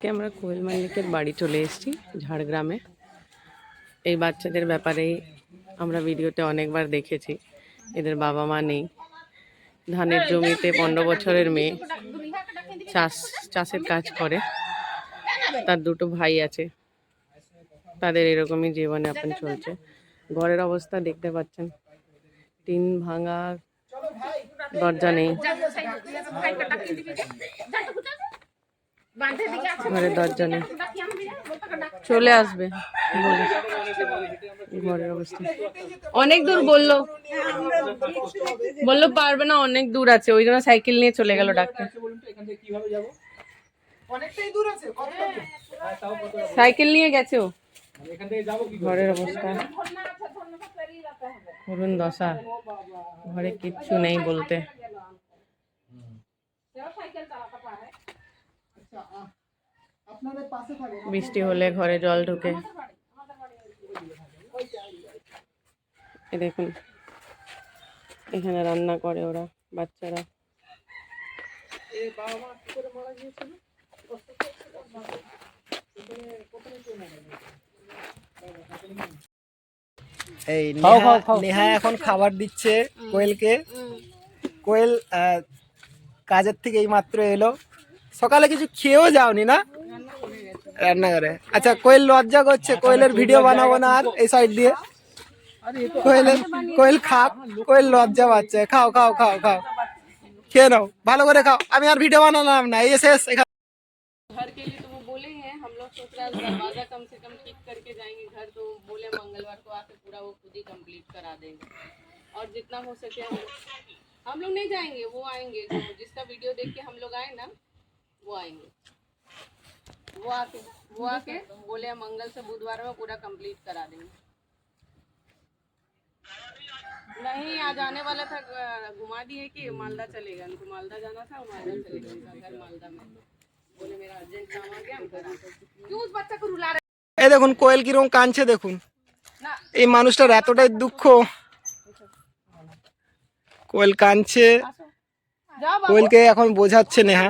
আমরা কোয়েল মালিকের বাড়ি চলে এসেছি ঝাড়গ্রামে। এই বাচ্চাদের ব্যাপারেই আমরা ভিডিওতে অনেকবার দেখেছি। এদের বাবা মা নেই, ধানের জমিতে 15 বছরের মেয়ে চাষের কাজ করে, তার দুটো ভাই আছে, তাদের এরকমই জীবনযাপন চলছে। ঘরের অবস্থা দেখতে পাচ্ছেন, টিন ভাঙা, দরজা নেই, ঘরের দরজা নেই, চলে আসবে বলে ঘরের অবস্থা অনেক দূর বললো পারবে না, অনেক দূর আছে, ওই জন্য সাইকেল নিয়ে চলে গেল ডাক্তার। সাইকেল নিয়ে গেছে ও। ঘরের অবস্থা করুন দশা, ঘরে কিচ্ছু নেই বলতে। বৃষ্টি হলে ঘরে জল ঢুকে। দেখুন এখানে রান্না করে ওরা, বাচ্চারা। এই নেহা এখন খাবার দিচ্ছে কোয়েলকে। কোয়েল কাজের থেকে এই মাত্র এলো। সকালে কিছু খেয়েও যাওনি না রান্নাঘরে? আচ্ছা, কোয়েল লজ্জা করছে, কোয়েলের ভিডিও বানাবো না আর এই সাইড দিয়ে। কোয়েল খাও, কোয়েল লজ্জা পাচ্ছে। খাও খাও খাও খাও, খেয়ে নাও, ভালো করে খাও। আমি আর ভিডিও বানালাম না, এই শেষ। घर के लिए तो वो बोले हैं, हम लोग सोच रहे हैं दरवाजा कम से कम ठीक करके जाएंगे घर, तो बोले मंगलवार को आके पूरा वो खुद ही कंप्लीट करा देंगे, और जितना हो सके हम लोग नहीं जाएंगे, वो आएंगे, जो जिसका वीडियो देख के हम लोग आए ना वो आएंगे। वो आके बोले मंगल से बुधवार में पूरा कंप्लीट करा देंगे। नहीं, आज आने वाला था, घुमा दिए कि मालदा चलेगा, उनको मालदा जाना था, मालदा चलेगा, उनका घर मालदा में। बोले मेरा अर्जेंट काम आ गया, हम करा। क्यों उस बच्चा को रुला रहे? এই দেখুন কোয়েল কিরকম কাঁদছে, দেখুন এই মানুষটার এতটাই দুঃখ। কোয়েল কাঁদছে, কোয়েলকে এখন বোঝাচ্ছে নেহা।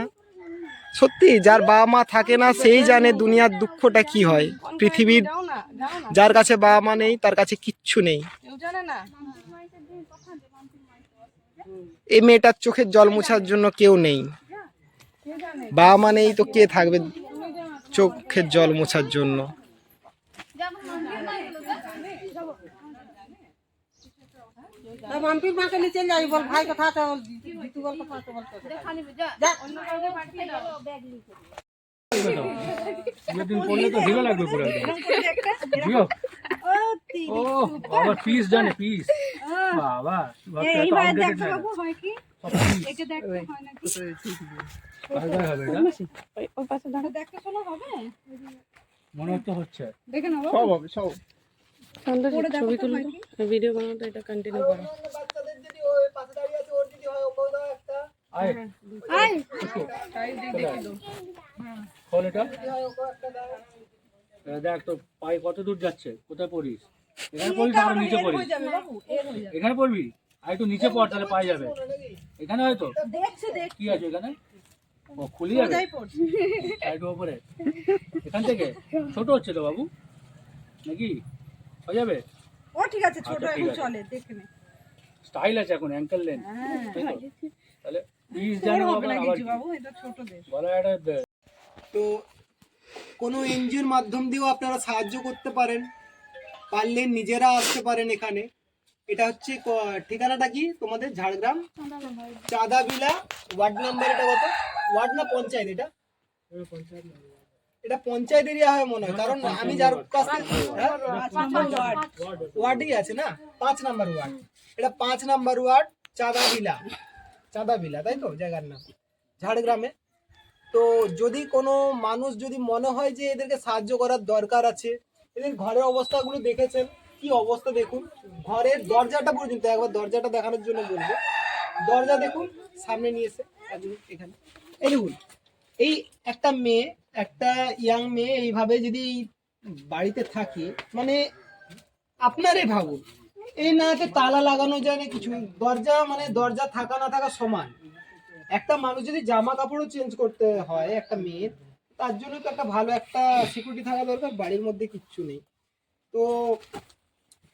সত্যি যার বাবা মা থাকে না সেই জানে দুনিয়ার দুঃখটা কি হয়। পৃথিবীর যার কাছে বাবা মা নেই তার কাছে কিচ্ছু নেই। এই মেয়েটার চোখের জল মোছার জন্য কেউ নেই, বাবা মা নেই তো কে থাকবে চোখের জল মোছার জন্য? পিস জানে পিস বাবা মনে হচ্ছে দেখে নেবো, সব হবে, সব ছবি তুলতে ভিডিও বানাতে এটা কন্টিনিউ করো। দেখ তো পায়ে কত দূর যাচ্ছে, কোথায় পড়িস? এখানে পড়িস না, নিচে পড়িস? এখানে পড়বি, আর একটু নিচে পড়, তাহলে পায়ে যাবে। এখানে হয়তো কি আছে এখানে, ও খুলি যাবে সাইড উপরে। এখান থেকে ছোট হচ্ছে তো বাবু, নাকি হয়ে যাবে? ও ঠিক আছে, ছোট এখন চলে, দেখে নে। স্টাইল আছে এখন, অ্যাঙ্কেল লেন্থ। তাহলে পিস জানো বাবা, আবার বাবু এটা ছোট দে বলা এটা। তো কোনো এনজিওর মাধ্যম দিয়েও আপনারা সাহায্য করতে পারেন, পারলে নিজেরা আসতে পারেন এখানে। এটা হচ্ছে ঠিকানাটা কি তোমাদের? Jhargram Chandabila ward number. এটা কত ওয়ার্ড না পঞ্চায়েত? এটা পঞ্চায়েত এরিয়া হয় মনে হয়, কারণ আমি যার কাছ থেকে ওয়ার্ডই আছে না, 5 নাম্বার ওয়ার্ড। এটা 5 নাম্বার ওয়ার্ড, চাঁদাবিলা, তাই তো জায়গার নাম, ঝাড়গ্রামে। তো যদি কোনো মানুষ যদি মনে হয় যে এদেরকে সাহায্য করার দরকার আছে, এদের ঘরের অবস্থাগুলো দেখেছেন কি অবস্থা, দেখুন ঘরের দরজাটা পর্যন্ত, একবার দরজাটা দেখানোর জন্য বলবো। দরজা দেখুন, সামনে নিয়ে এসে এখানে এই দেখুন, এই একটা মেয়ে, একটা ইয়াং মেয়ে এইভাবে যদি বাড়িতে থাকে, মানে আপনারাই ভাবুন, এই না তালা লাগানো যায় না কিছু, দরজা মানে দরজা থাকা না থাকা সমান। একটা মানুষ যদি জামা কাপড়ও চেঞ্জ করতে হয় একটা মেয়ের, তার জন্য তো একটা ভালো একটা সিকিউরিটি থাকা দরকার, বাড়ির মধ্যে কিচ্ছু নেই। তো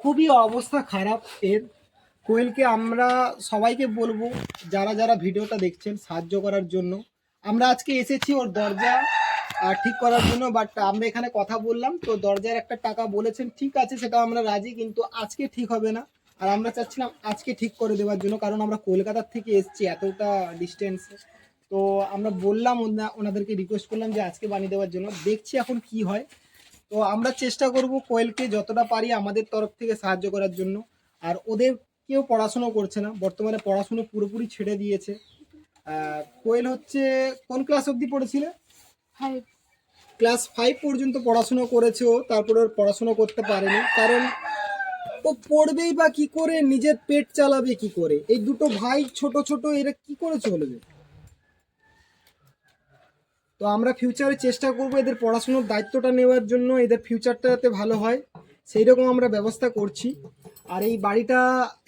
খুবই অবস্থা খারাপ এর। কোয়েলকে আমরা সবাইকে বলবো, যারা যারা ভিডিওটা দেখছেন, সাহায্য করার জন্য। আমরা আজকে এসেছি ওর দরজা ঠিক করার জন্য, বাট আমরা এখানে কথা বললাম তো দরজার একটা টাকা বলেছেন, ঠিক আছে সেটা আমরা রাজি, কিন্তু আজকে ঠিক হবে না। আর আমরা চাচ্ছিলাম আজকে ঠিক করে দেওয়ার জন্য, কারণ আমরা কলকাতার থেকে এসেছি এতটা ডিস্টেন্সে। তো আমরা বললাম ওনাদেরকে রিকোয়েস্ট করলাম যে আজকে বানিয়ে দেওয়ার জন্য, দেখছি এখন কি হয়। তো আমরা চেষ্টা করব কোয়েলকে যতটা পারি আমাদের তরফ থেকে সাহায্য করার জন্য। আর ওদের কেউ পড়াশুনো করছে না, বর্তমানে পড়াশুনো পুরোপুরি ছেড়ে দিয়েছে। কোয়েল হচ্ছে কোন ক্লাস অবধি পড়েছিল? ক্লাস 5 পর্যন্ত পড়াশুনো করেছে ও, তারপরে ওর পড়াশুনো করতে পারেনি, কারণ ও পড়বেই বা কি করে, নিজের পেট চালাবে কি করে? এই দুটো ভাই ছোট ছোট, এরা কি করে চলবে? তো আমরা ফিউচারে চেষ্টা করব এদের পড়াশোনার দায়িত্বটা নেওয়ার জন্য, এদের ফিউচারটা যাতে ভালো হয় সেই রকম আমরা ব্যবস্থা করছি। আর এই বাড়িটা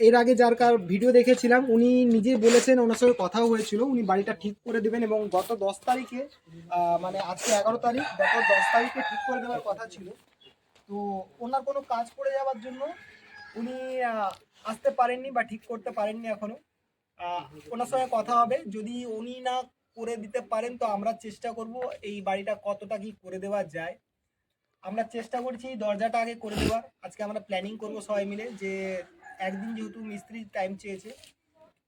এর আগে যার কার ভিডিও দেখেছিলাম উনি নিজে বলেছেন, ওনার সঙ্গে কথাও হয়েছিল, উনি বাড়িটা ঠিক করে দেবেন এবং গত 10 তারিখে মানে আজকে 11 তারিখ, গত 10 তারিখে ঠিক করে দেওয়ার কথা ছিল। তো ওনার কোনো কাজ পড়ে যাওয়ার জন্য উনি আসতে পারেননি বা ঠিক করতে পারেননি এখনো। ওনার সঙ্গে কথা হবে, যদি উনি না করে দিতে পারেন তো আমরা চেষ্টা করব এই বাড়িটা কতটা কি করে দেওয়া যায়। আমরা চেষ্টা করছি দরজাটা আগে করে দেওয়ার। আজকে আমরা প্ল্যানিং করব সবাই মিলে, যে একদিন যেহেতু মিস্ত্রি টাইম চেয়েছে,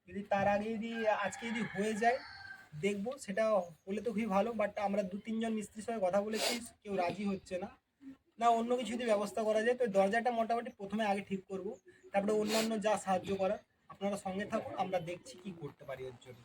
যদি তার আগে যদি আজকে যদি হয়ে যায় দেখবো, সেটা হলে তো খুবই ভালো। বাট আমরা 2-3 জন মিস্ত্রির সঙ্গে কথা বলেছি, কেউ রাজি হচ্ছে না। না অন্য কিছু যদি ব্যবস্থা করা যায়, তো দরজাটা মোটামুটি প্রথমে আগে ঠিক করব, তারপরে অন্যান্য যা সাহায্য করার। আপনারা সঙ্গে থাকুন, আমরা দেখছি কি করতে পারি এর জন্য।